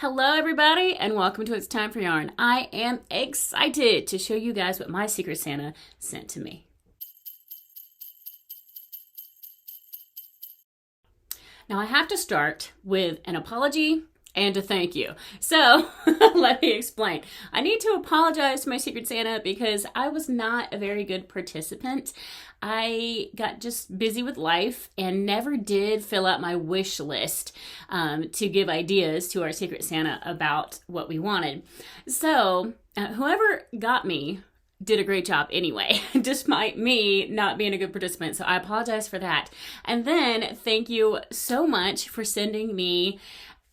Hello everybody and welcome to It's Time for Yarn. I am excited to show you guys what my Secret Santa sent to me. Now I have to start with an apology and a thank you. So let me explain. I need to apologize to my Secret Santa because I was not a very good participant. I got just busy with life and never did fill out my wish list to give ideas to our Secret Santa about what we wanted. So whoever got me did a great job anyway, despite me not being a good participant. So I apologize for that. And then thank you so much for sending me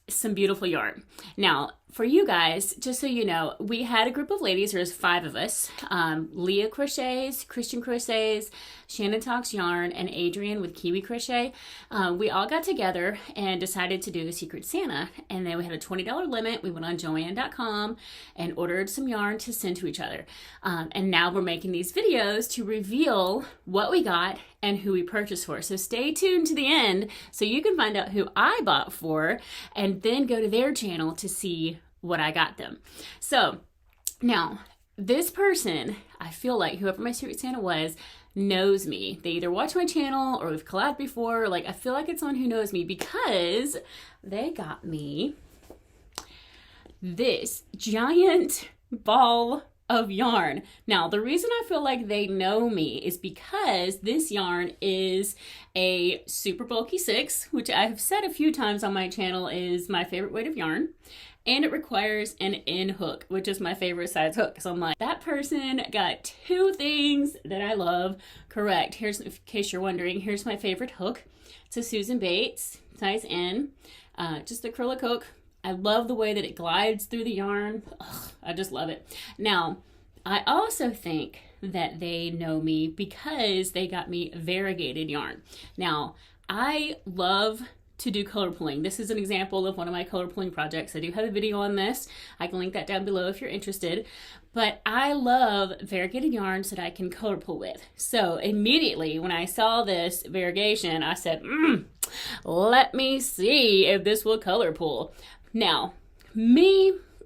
some beautiful yarn. Now, for you guys, just so you know, we had a group of ladies, there's 5 of us, Leah Crochets, Christian Crochets, Shannon Talks Yarn, and Adrian with Kiwi Crochet. We all got together and decided to do a Secret Santa, and then we had a $20 limit. We went on Joann.com and ordered some yarn to send to each other. And now we're making these videos to reveal what we got and who we purchased for. So stay tuned to the end so you can find out who I bought for and then go to their channel to see what I got them. So now this person, I feel like whoever my Secret Santa was, knows me. They either watch my channel or we've collabed before. Like, I feel like it's someone who knows me because they got me this giant ball of yarn. Now, the reason I feel like they know me is because this yarn is a super bulky 6, which I've said a few times on my channel is my favorite weight of yarn. And it requires an end hook, which is my favorite size hook. So I'm like, that person got 2 things that I love correct. Here's, in case you're wondering, here's my favorite hook. It's a Susan Bates, size N, just acrylic hook. I love the way that it glides through the yarn. Ugh, I just love it. Now, I also think that they know me because they got me variegated yarn. Now, I love to do color pulling. This is an example of one of my color pulling projects. I do have a video on this. I can link that down below if you're interested. But I love variegated yarns that I can color pull with. So immediately when I saw this variegation, I said, let me see if this will color pull. Now,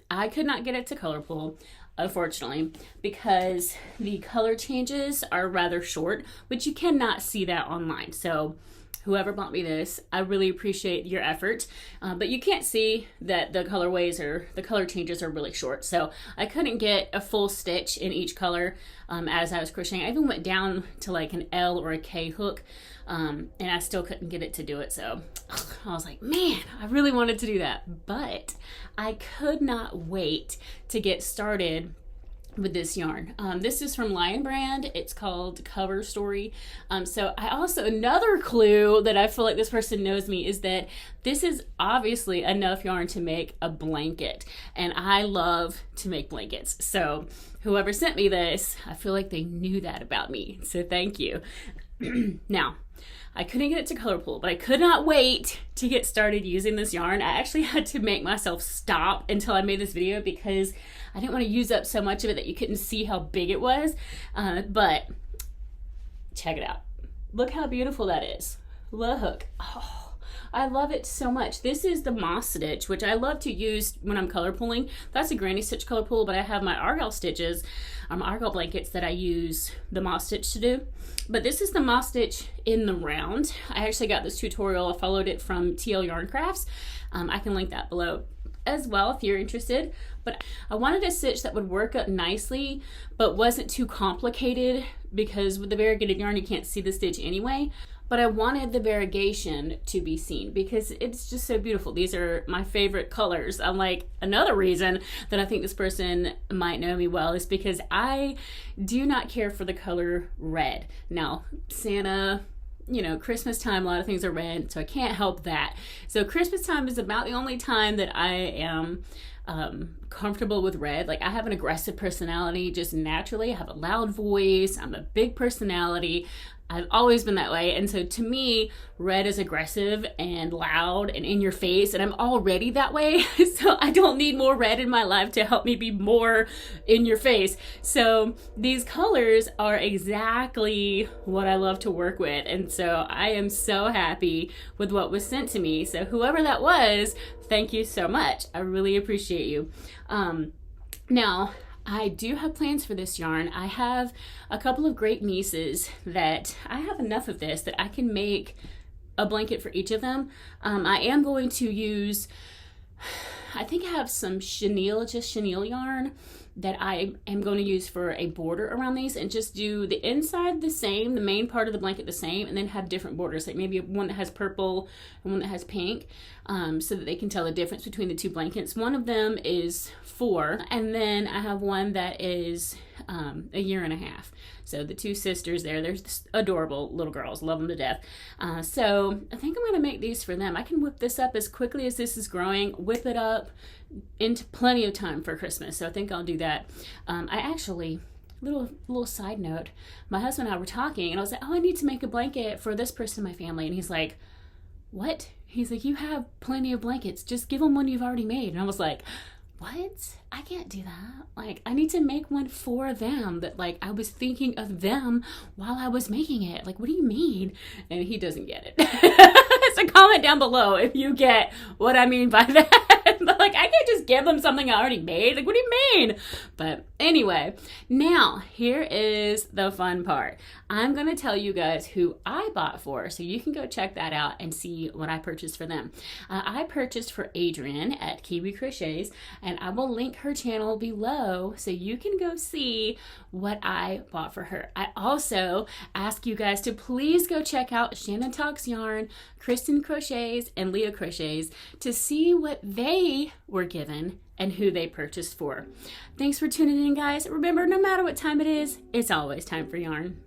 I could not get it to color pull, unfortunately, because the color changes are rather short, which you cannot see that online. So whoever bought me this, I really appreciate your effort, but you can't see that the colorways or the color changes are really short. So I couldn't get a full stitch in each color as I was crocheting. I even went down to like an L or a K hook, and I still couldn't get it to do it. So I was like, man, I really wanted to do that, but I could not wait to get started with this yarn. This is from Lion Brand. It's called Cover Story. So I also, another clue that I feel like this person knows me is that this is obviously enough yarn to make a blanket. And I love to make blankets. So whoever sent me this, I feel like they knew that about me. So thank you. Now, I couldn't get it to color pull, but I could not wait to get started using this yarn. I actually had to make myself stop until I made this video because I didn't want to use up so much of it that you couldn't see how big it was. But check it out. Look how beautiful that is. Look. Oh, I love it so much. This is the moss stitch, which I love to use when I'm color pulling. That's a granny stitch color pull, but I have my argyle stitches, argyle blankets that I use the moss stitch to do. But this is the moss stitch in the round. I actually got this tutorial. I followed it from TL Yarn Crafts. I can link that below as well if you're interested. But I wanted a stitch that would work up nicely, but wasn't too complicated because with the variegated yarn, you can't see the stitch anyway. But I wanted the variegation to be seen because it's just so beautiful. These are my favorite colors. I'm like, another reason that I think this person might know me well is because I do not care for the color red. Now, Santa, you know, Christmas time, a lot of things are red, so I can't help that. So Christmas time is about the only time that I am comfortable with red. Like, I have an aggressive personality just naturally. I have a loud voice. I'm a big personality. I've always been that way. And so to me, red is aggressive and loud and in your face, and I'm already that way. So I don't need more red in my life to help me be more in your face. So these colors are exactly what I love to work with. And so I am so happy with what was sent to me. So whoever that was, thank you so much. I really appreciate you. Now, I do have plans for this yarn. I have a couple of great nieces that I have enough of this that I can make a blanket for each of them. I am going to use, I think I have some chenille, just chenille yarn that I am going to use for a border around these, and just do the inside the same, the main part of the blanket the same, and then have different borders, like maybe one that has purple and one that has pink, so that they can tell the difference between the two blankets. One of them is 4, and then I have one that is a year and a half. So the two sisters there, they're just adorable little girls, love them to death. So I think I'm going to make these for them. I can whip this up as quickly as this is growing, whip it up into plenty of time for Christmas. So I think I'll do that. I actually, little side note, my husband and I were talking, and I was like, oh, I need to make a blanket for this person in my family. And he's like, what? He's like, you have plenty of blankets. Just give them one you've already made. And I was like, what? I can't do that. Like, I need to make one for them, that like I was thinking of them while I was making it. Like, what do you mean? And he doesn't get it. So comment down below if you get what I mean by that. But like, I can't just give them something I already made. Like, what do you mean? But anyway, now here is the fun part. I'm going to tell you guys who I bought for, so you can go check that out and see what I purchased for them. I purchased for Adrienne at Kiwi Crochets, and I will link her channel below so you can go see what I bought for her. I also ask you guys to please go check out Shannon Talks Yarn, Kristen Crochets, and Leah Crochets to see what they were given and who they purchased for. Thanks for tuning in, guys. Remember, no matter what time it is, it's always time for yarn.